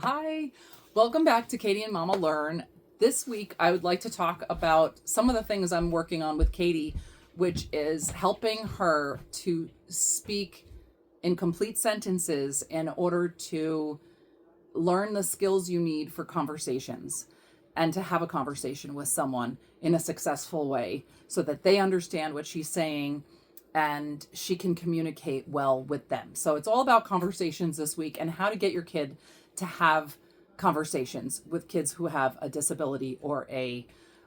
Hi, welcome back to Katie and Mama Learn. This week, I would like to talk about some of the things I'm working on with Katie, which is helping her to speak in complete sentences in order to learn the skills you need for conversations and to have a conversation with someone in a successful way so that they understand what she's saying and she can communicate well with them. So it's all about conversations this week and how to get your kid to have conversations with kids who have a disability or a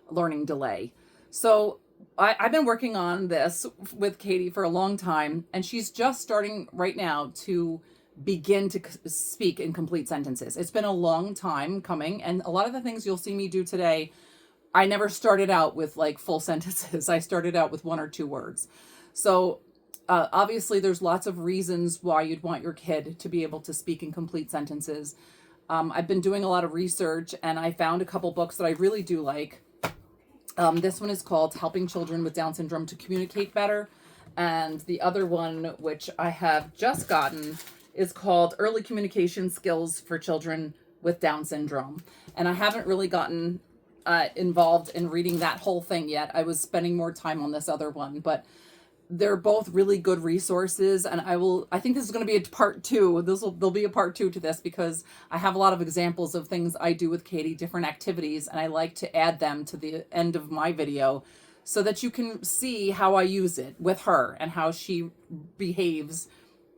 learning delay. So I've been working on this with Katie for a long time, and she's just starting right now to begin to speak in complete sentences. It's been a long time coming, and a lot of the things you'll see me do today, I never started out with like full sentences. I started out with one or two words. So obviously, there's lots of reasons why you'd want your kid to be able to speak in complete sentences. I've been doing a lot of research, and I found a couple books that I really do like. This one is called Helping Children with Down Syndrome to Communicate Better. And the other one, which I have just gotten, is called Early Communication Skills for Children with Down Syndrome. And I haven't really gotten involved in reading that whole thing yet. I was spending more time on this other one, but they're both really good resources, and I think this is going to be a part two. There'll be a part two to this because I have a lot of examples of things I do with Katie, different activities, and I like to add them to the end of my video so that you can see how I use it with her and how she behaves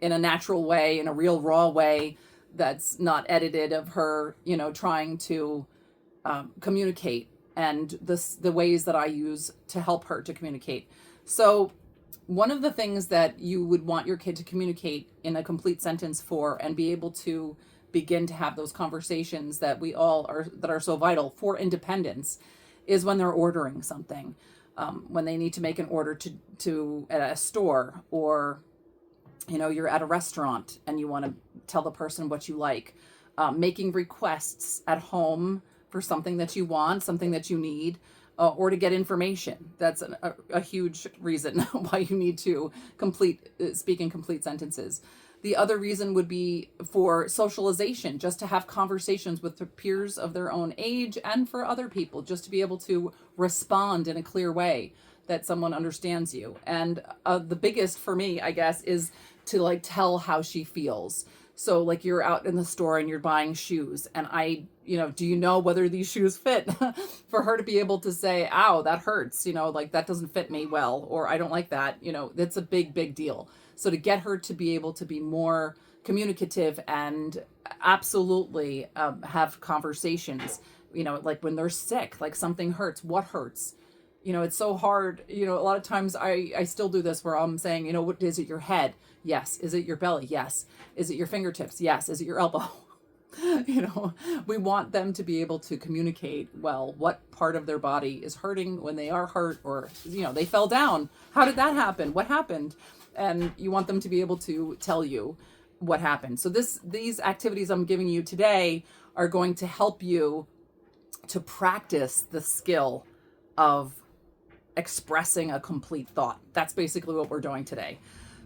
in a natural way, in a real raw way that's not edited, of her, trying to communicate, and the ways that I use to help her to communicate. So one of the things that you would want your kid to communicate in a complete sentence for and be able to begin to have those conversations that are so vital for independence is when they're ordering something, when they need to make an order to at a store, or you're at a restaurant and you want to tell the person what you like, making requests at home for something that you want, something that you need, or to get information. That's a huge reason why you need to speak in complete sentences. The other reason would be for socialization, just to have conversations with their peers of their own age and for other people, just to be able to respond in a clear way that someone understands you. And the biggest for me, I guess, is to tell how she feels. So you're out in the store and you're buying shoes, and do you know whether these shoes fit? For her to be able to say, ow, that hurts, that doesn't fit me well, or I don't like that, that's a big, big deal. So to get her to be able to be more communicative and absolutely have conversations, when they're sick, something hurts, what hurts? It's so hard. A lot of times I still do this where I'm saying, what is it, your head? Yes. Is it your belly? Yes. Is it your fingertips? Yes. Is it your elbow? We want them to be able to communicate well what part of their body is hurting when they are hurt, or, they fell down. How did that happen? What happened? And you want them to be able to tell you what happened. So these activities I'm giving you today are going to help you to practice the skill of expressing a complete thought. That's basically what we're doing today.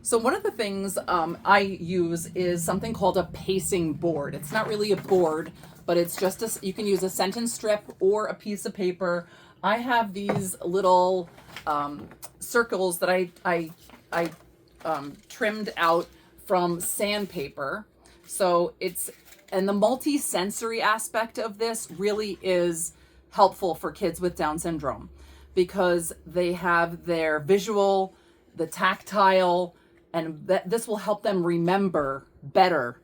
So one of the things I use is something called a pacing board. It's not really a board, but it's just you can use a sentence strip or a piece of paper. I have these little circles that I trimmed out from sandpaper. So and the multi-sensory aspect of this really is helpful for kids with Down syndrome, because they have their visual, the tactile, and this will help them remember better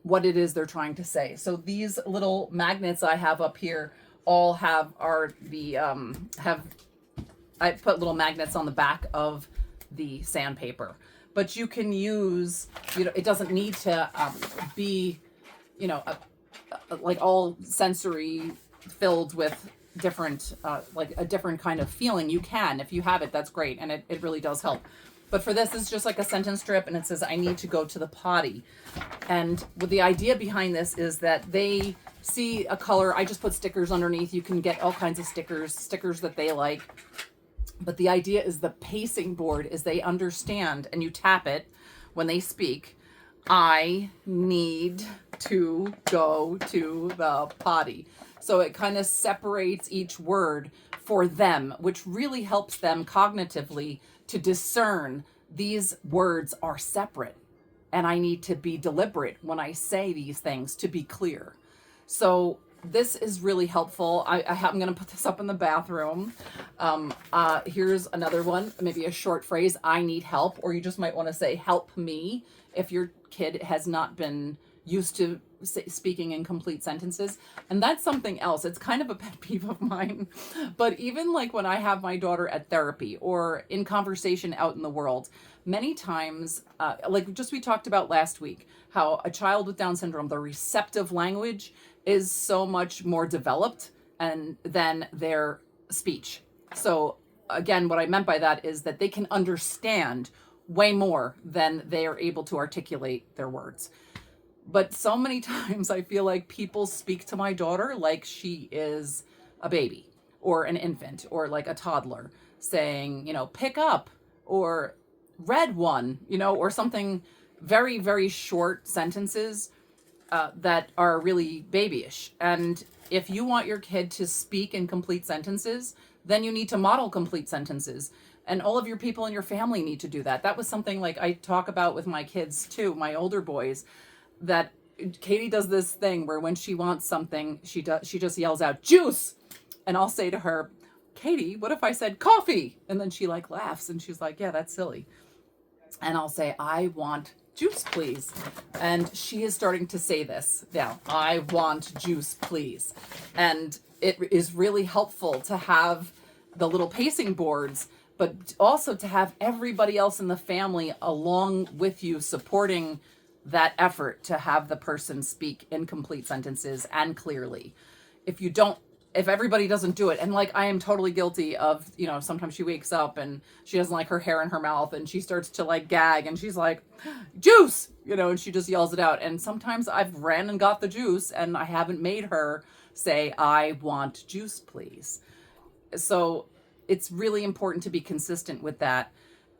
what it is they're trying to say. So these little magnets I have up here all I put little magnets on the back of the sandpaper. But you can use, it doesn't need to be, all sensory filled with different, a different kind of feeling. You can, if you have it, that's great. And it really does help. But for this, it's just like a sentence strip, and it says, I need to go to the potty. And the idea behind this is that they see a color. I just put stickers underneath. You can get all kinds of stickers that they like. But the idea is the pacing board is they understand, and you tap it when they speak. I need to go to the potty. So it kind of separates each word for them, which really helps them cognitively to discern these words are separate. And I need to be deliberate when I say these things to be clear. So this is really helpful. I'm going to put this up in the bathroom. Here's another one, maybe a short phrase, I need help, or you just might want to say, help me, if your kid has not been used to speaking in complete sentences. And that's something else. It's kind of a pet peeve of mine. But even like when I have my daughter at therapy or in conversation out in the world, many times, like just we talked about last week, how a child with Down syndrome, the receptive language is so much more developed than their speech. So again, what I meant by that is that they can understand way more than they are able to articulate their words. But so many times I feel like people speak to my daughter like she is a baby or an infant or like a toddler, saying, pick up or red one, or something, very, very short sentences that are really babyish. And if you want your kid to speak in complete sentences, then you need to model complete sentences. And all of your people in your family need to do that. That was something like I talk about with my kids too, my older boys, that Katie does this thing where when she wants something, she just yells out juice. And I'll say to her, Katie, what if I said coffee? And then she like laughs and she's like, yeah, that's silly. And I'll say, I want juice, please. And she is starting to say this now, I want juice, please. And it is really helpful to have the little pacing boards, but also to have everybody else in the family along with you supporting that effort to have the person speak in complete sentences and clearly. If everybody doesn't do it, and like I am totally guilty of, sometimes she wakes up and she doesn't like her hair in her mouth and she starts to like gag and she's like, juice, and she just yells it out. And sometimes I've ran and got the juice and I haven't made her say, I want juice, please. So it's really important to be consistent with that.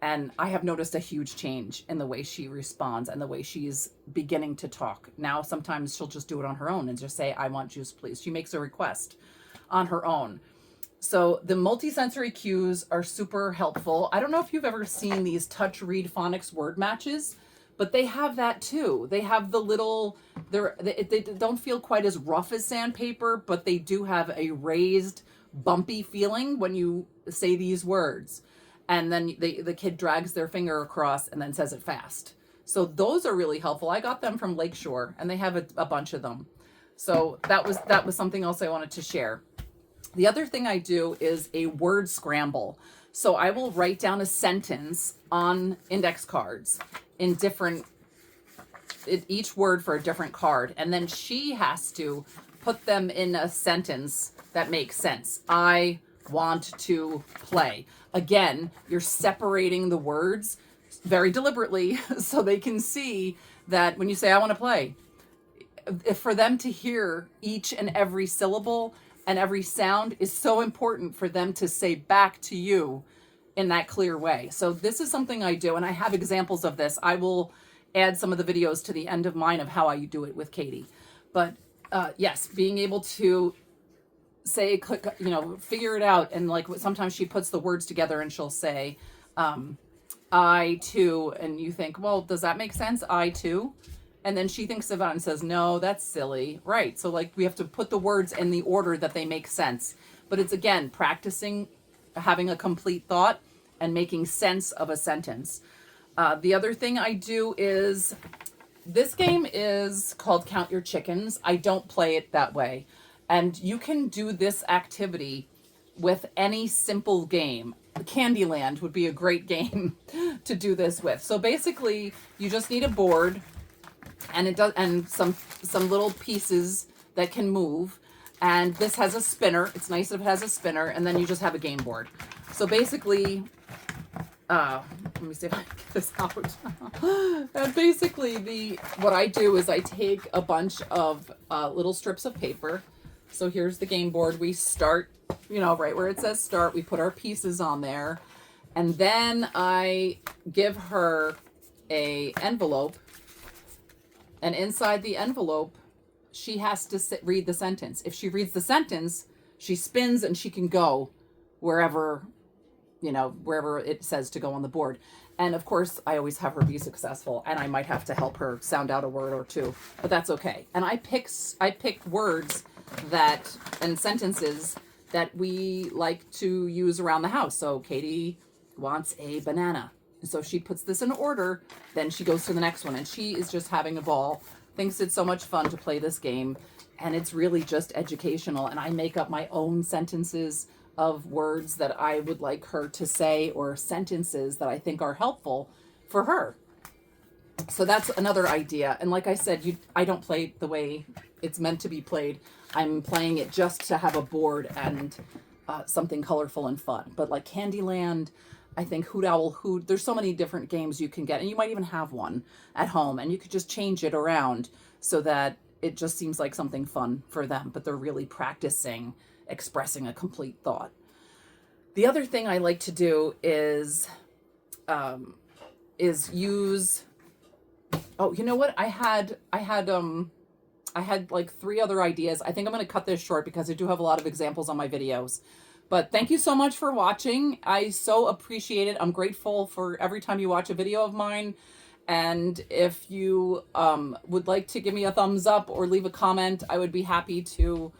And I have noticed a huge change in the way she responds and the way she's beginning to talk. Now, sometimes she'll just do it on her own and just say, I want juice, please. She makes a request on her own. So the multisensory cues are super helpful. I don't know if you've ever seen these touch read phonics word matches, but they have that too. They have the little, they don't feel quite as rough as sandpaper, but they do have a raised, bumpy feeling when you say these words. And then the kid drags their finger across and then says it fast. So those are really helpful. I got them from Lakeshore and they have a bunch of them. So that was something else I wanted to share. The other thing I do is a word scramble. So I will write down a sentence on index cards in each word for a different card. And then she has to put them in a sentence that makes sense. I want to play. Again, you're separating the words very deliberately so they can see that when you say, I want to play, for them to hear each and every syllable and every sound is so important for them to say back to you in that clear way. So this is something I do, and I have examples of this. I will add some of the videos to the end of mine of how I do it with Katie. But yes, being able to say, figure it out. And like sometimes she puts the words together and she'll say, I too, and you think, well, does that make sense? I too. And then she thinks about it and says, no, that's silly. Right. So like we have to put the words in the order that they make sense. But it's again, practicing having a complete thought and making sense of a sentence. The other thing I do is, this game is called Count Your Chickens. I don't play it that way. And you can do this activity with any simple game. Candyland would be a great game to do this with. So basically, you just need a board and some little pieces that can move. And this has a spinner. It's nice if it has a spinner. And then you just have a game board. So basically, let me see if I can get this out. And basically, what I do is I take a bunch of little strips of paper. So here's the game board. We start, right where it says start. We put our pieces on there. And then I give her a envelope And inside the envelope, she has to read the sentence. If she reads the sentence, she spins and she can go wherever, wherever it says to go on the board. And of course, I always have her be successful, and I might have to help her sound out a word or two, but that's okay. And I pick words and sentences that we like to use around the house. So Katie wants a banana. So she puts this in order, then she goes to the next one, and she is just having a ball, thinks it's so much fun to play this game, and it's really just educational. And I make up my own sentences of words that I would like her to say, or sentences that I think are helpful for her. So that's another idea. And like I said, I don't play the way it's meant to be played. I'm playing it just to have a board and something colorful and fun. But like Candyland, I think Hoot Owl Hoot, there's so many different games you can get, and you might even have one at home, and you could just change it around so that it just seems like something fun for them, but they're really practicing expressing a complete thought. The other thing I like to do is use, oh, you know what? I had like 3 other ideas. I think I'm going to cut this short because I do have a lot of examples on my videos. But thank you so much for watching. I so appreciate it. I'm grateful for every time you watch a video of mine. And if you would like to give me a thumbs up or leave a comment, I would be happy to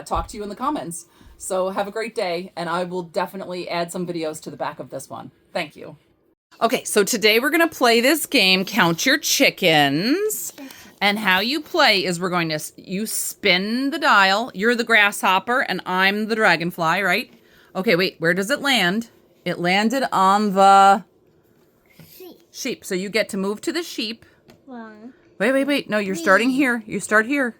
talk to you in the comments. So have a great day, and I will definitely add some videos to the back of this one. Thank you. Okay, so today we're going to play this game, Count Your Chickens. And how you play is you spin the dial. You're the grasshopper, and I'm the dragonfly, right? Okay, wait, where does it land? It landed on the sheep. So you get to move to the sheep. One. Wait. No, you're starting here. You start here.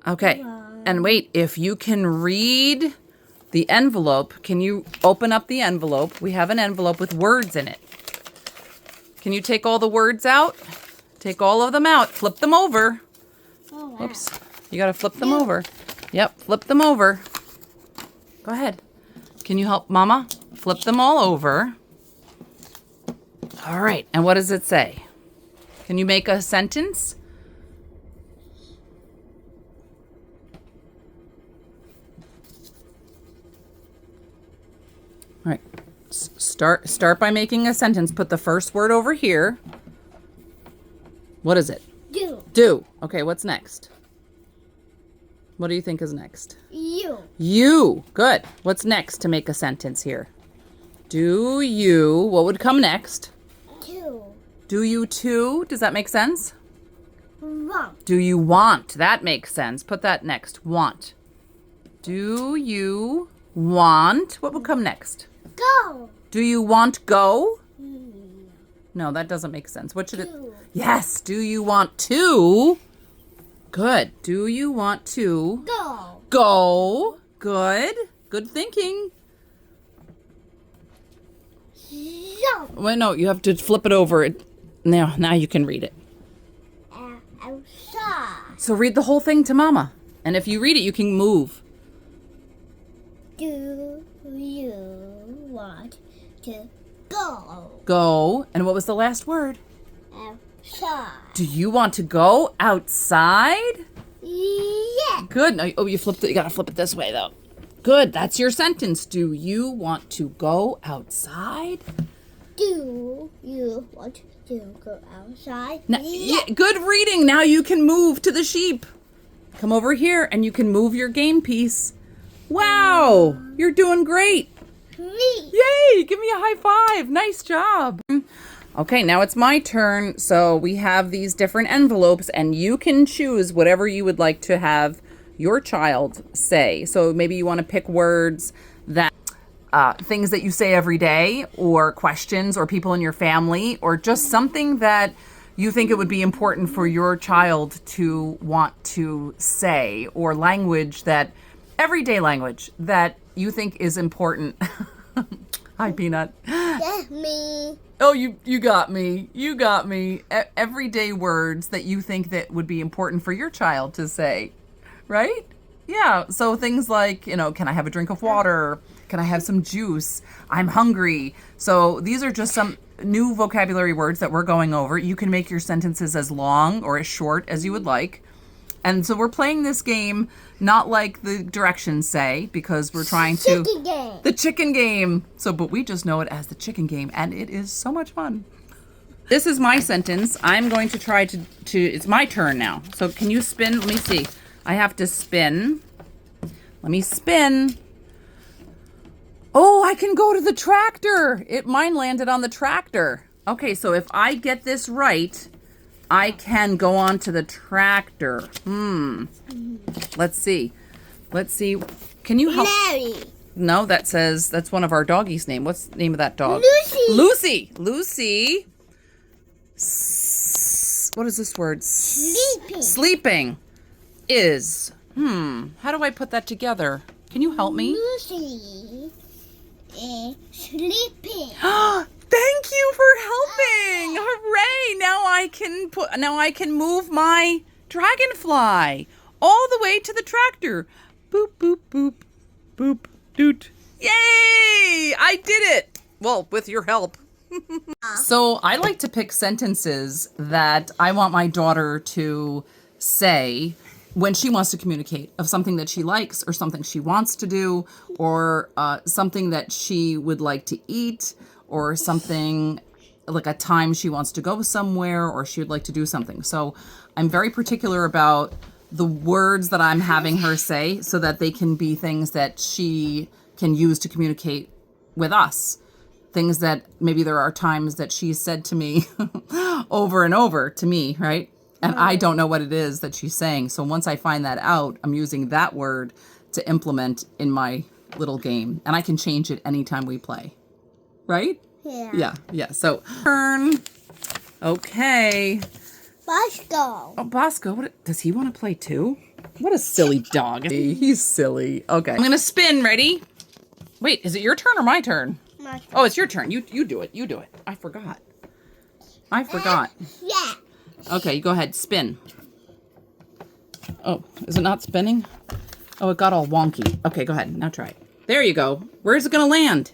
Okay. And wait, if you can read the envelope, can you open up the envelope? We have an envelope with words in it. Can you take all the words out? Take all of them out. Flip them over. Oh, wow. Oops. You got to flip them over. Yep, flip them over. Go ahead. Can you help Mama? Flip them all over. All right. And what does it say? Can you make a sentence? All right. Start by making a sentence. Put the first word over here. What is it? Do. Do. Okay, what's next? What do you think is next? You. You. Good. What's next to make a sentence here? Do you. What would come next? Two. Do you too? Does that make sense? Want. Do you want? That makes sense. Put that next. Want. Do you want? What would come next? Go. Do you want go? No, that doesn't make sense. What should it? Yes. Do you want to? Good. Do you want to? Go. Go. Good. Good thinking. Jump. Wait, no, you have to flip it over. Now you can read it. Outside. So read the whole thing to Mama. And if you read it, you can move. Do you want to go? Go. And what was the last word? Outside. Do you want to go outside? Yeah. Good. Now, you flipped it. You got to flip it this way, though. Good. That's your sentence. Do you want to go outside? Do you want to go outside? Now, yeah. Good reading. Now you can move to the sheep. Come over here and you can move your game piece. Wow. You're doing great. Me. Yay. Give me a high five. Nice job. Okay, now it's my turn. So we have these different envelopes, and you can choose whatever you would like to have your child say. So maybe you want to pick words that, things that you say every day, or questions, or people in your family, or just something that you think it would be important for your child to want to say, or language that, everyday language that you think is important. Hi, Peanut. Yeah, me. Oh, you got me. You got me. Everyday words that you think that would be important for your child to say, right? Yeah. So things like, can I have a drink of water? Can I have some juice? I'm hungry. So these are just some new vocabulary words that we're going over. You can make your sentences as long or as short as you would like. And so we're playing this game not like the directions say, because we're trying to... Chicken game. The chicken game. But we just know it as the chicken game, and it is so much fun. This is my sentence. I'm going to try to... It's my turn now. So can you spin? Let me see. I have to spin. Let me spin. Oh, I can go to the tractor. Mine landed on the tractor. Okay, so if I get this right, I can go on to the tractor. Let's see. Can you help? Mary. No, that's one of our doggies' name. What's the name of that dog? Lucy. Lucy. What is this word? Sleeping. Sleeping is, how do I put that together? Can you help me? Lucy is sleeping. Thank you for helping. Hooray. Now I can move my dragonfly all the way to the tractor. Boop, boop, boop, boop, doot. Yay! I did it. Well, with your help. So I like to pick sentences that I want my daughter to say when she wants to communicate of something that she likes or something she wants to do or something that she would like to eat or something like a time she wants to go somewhere or she would like to do something. So I'm very particular about the words that I'm having her say so that they can be things that she can use to communicate with us. Things that maybe there are times that she's said to me over and over to me, right? And I don't know what it is that she's saying. So once I find that out, I'm using that word to implement in my little game. And I can change it anytime we play. Right? Yeah. Yeah. So, turn. Okay. Bosco. Oh, Bosco, does he want to play too? What a silly dog. He's silly. Okay. I'm going to spin. Ready? Wait, is it your turn or my turn? My turn. Oh, it's your turn. You do it. You do it. I forgot. Yeah. Okay, you go ahead. Spin. Oh, is it not spinning? Oh, it got all wonky. Okay, go ahead. Now try it. There you go. Where is it going to land?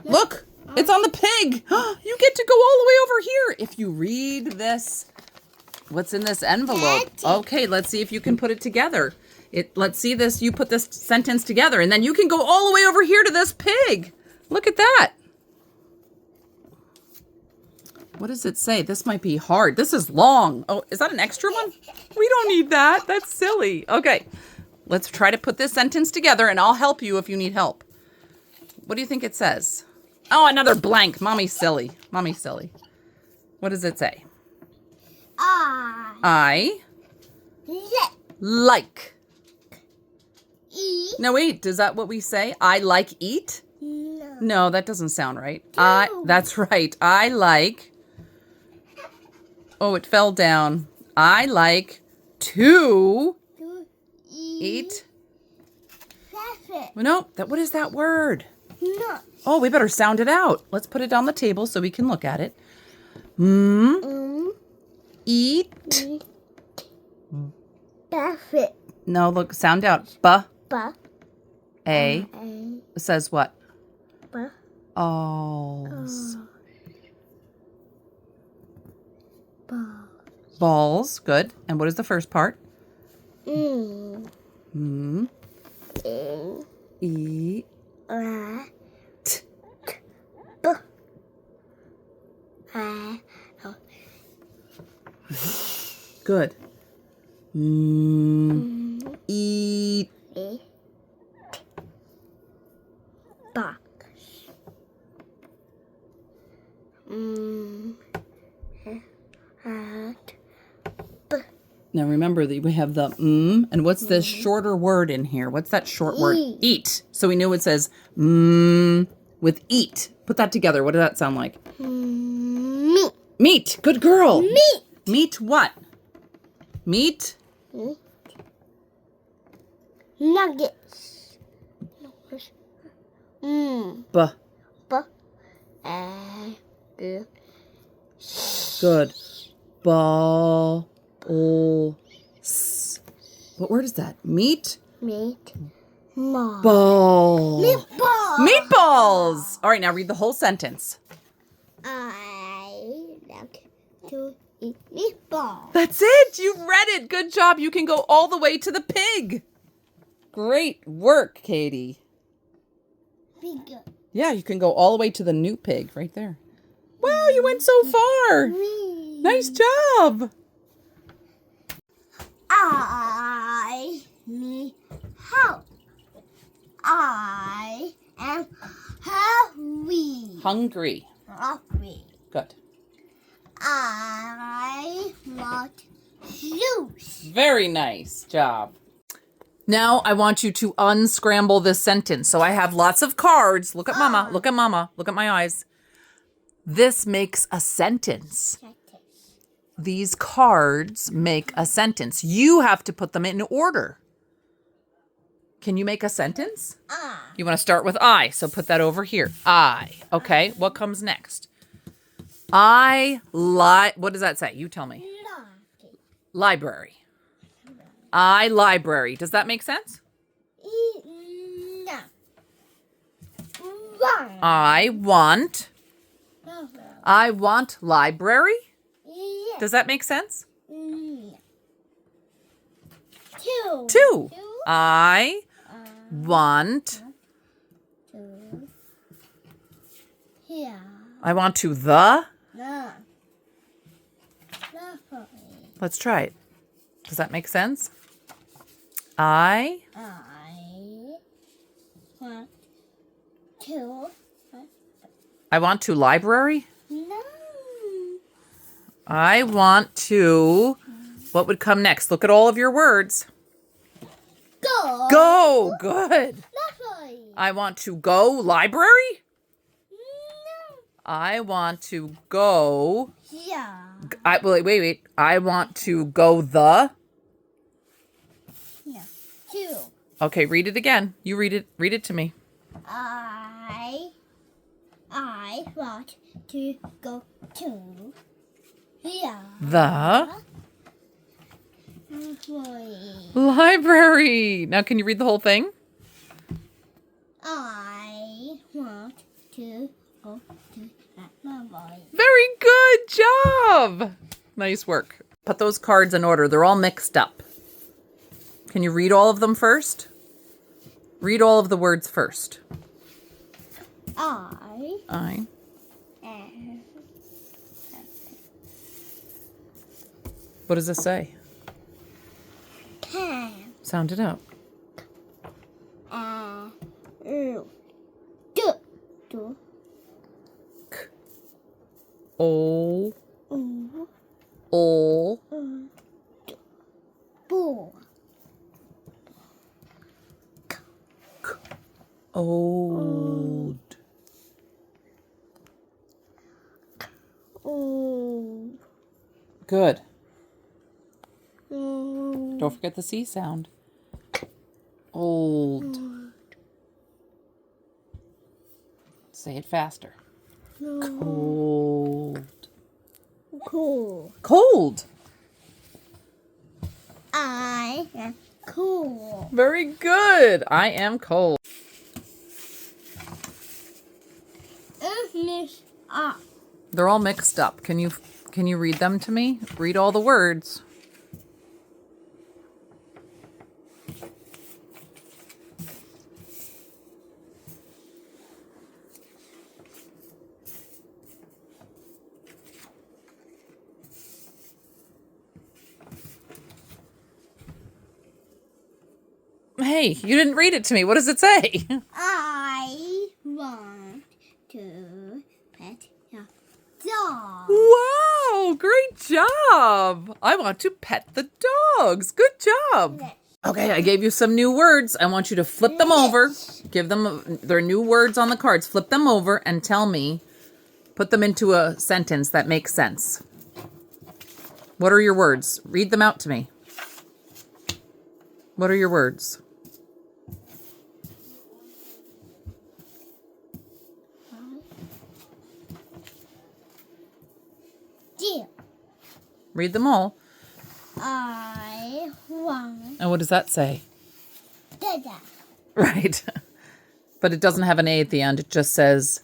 Look, it's on the pig. You get to go all the way over here. If you read this, what's in this envelope? Okay, let's see if you can put it together. Let's see this. You put this sentence together, and then you can go all the way over here to this pig. Look at that. What does it say? This might be hard. This is long. Oh, is that an extra one? We don't need that. That's silly. Okay, let's try to put this sentence together, and I'll help you if you need help. What do you think it says? Oh, another blank. Mommy's silly. What does it say? I like. Eat. No, wait. Is that what we say? I like eat? No. No, that doesn't sound right. That's right. I like. Oh, it fell down. I like to eat. No, what is that word? No. Oh, we better sound it out. Let's put it on the table so we can look at it. Eat. Perfect. No, look, sound out. A. Says what? Balls. Balls. Good. And what is the first part? Eat. Good. Eat. Box. Now remember that we have the and what's this shorter word in here? What's that short word? Eat. So we know it says with eat. Put that together. What does that sound like? Meat. Meat. Good girl. Meat. Meat what? Meat. Nuggets. Good. Ball. What word is that? Meat. Meat. Ball. Meatball. Meatballs. All right, now read the whole sentence. I like to eat meatball. That's it. You read it. Good job. You can go all the way to the pig. Great work, Katie. Bigger. Yeah, you can go all the way to the new pig right there. Wow, you went so far. Nice job. I need help. I am Hungry. hungry. Good. I want juice. Very nice job. Now I want you to unscramble this sentence. So I have lots of cards. Look at mama. Look at mama. Look at my eyes. This makes a sentence. These cards make a sentence. You have to put them in order. Can you make a sentence? You want to start with I, so put that over here. I. Okay, what comes next? What does that say? You tell me. Library. Library. Does that make sense? No. I want library. Yes. Does that make sense? Two. I want. Here. I want to the. No. Let's try it. Does that make sense? I want to library. No. I want to. What would come next? Look at all of your words. Go. Go. Good. Library. I want to go library. No. I want to go. Yeah. Wait. I want to go the. Yeah. Two. Okay, read it again. You read it. Read it to me. I want to go to here. The Library. library. Now, can you read the whole thing? I want to go to that library. Very good job. Nice work. Put those cards in order. They're all mixed up. Can you read all of them first? Read all of the words first. I I. am What does this say? can. Sound it out. Do. O. O. Boo. Old. Good. Don't forget the C sound. Old. Say it faster. Cold. Cool. Cold. I am cool. Very good. I am cold. Mix up. They're all mixed up. Can you read them to me? Read all the words. Hey, you didn't read it to me. What does it say? I want to pet your dog. Wow, great job. I want to pet the dogs. Good job. Okay, I gave you some new words. I want you to flip them over. Give them their new words on the cards. Flip them over and tell me, put them into a sentence that makes sense. What are your words? Read them out to me. What are your words? Dear. Read them all. I want And what does that say? Dada. Right. But it doesn't have an A at the end. It just says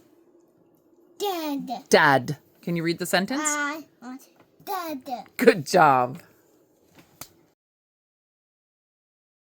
Dad. dad. Can you read the sentence? I want dad. Good job.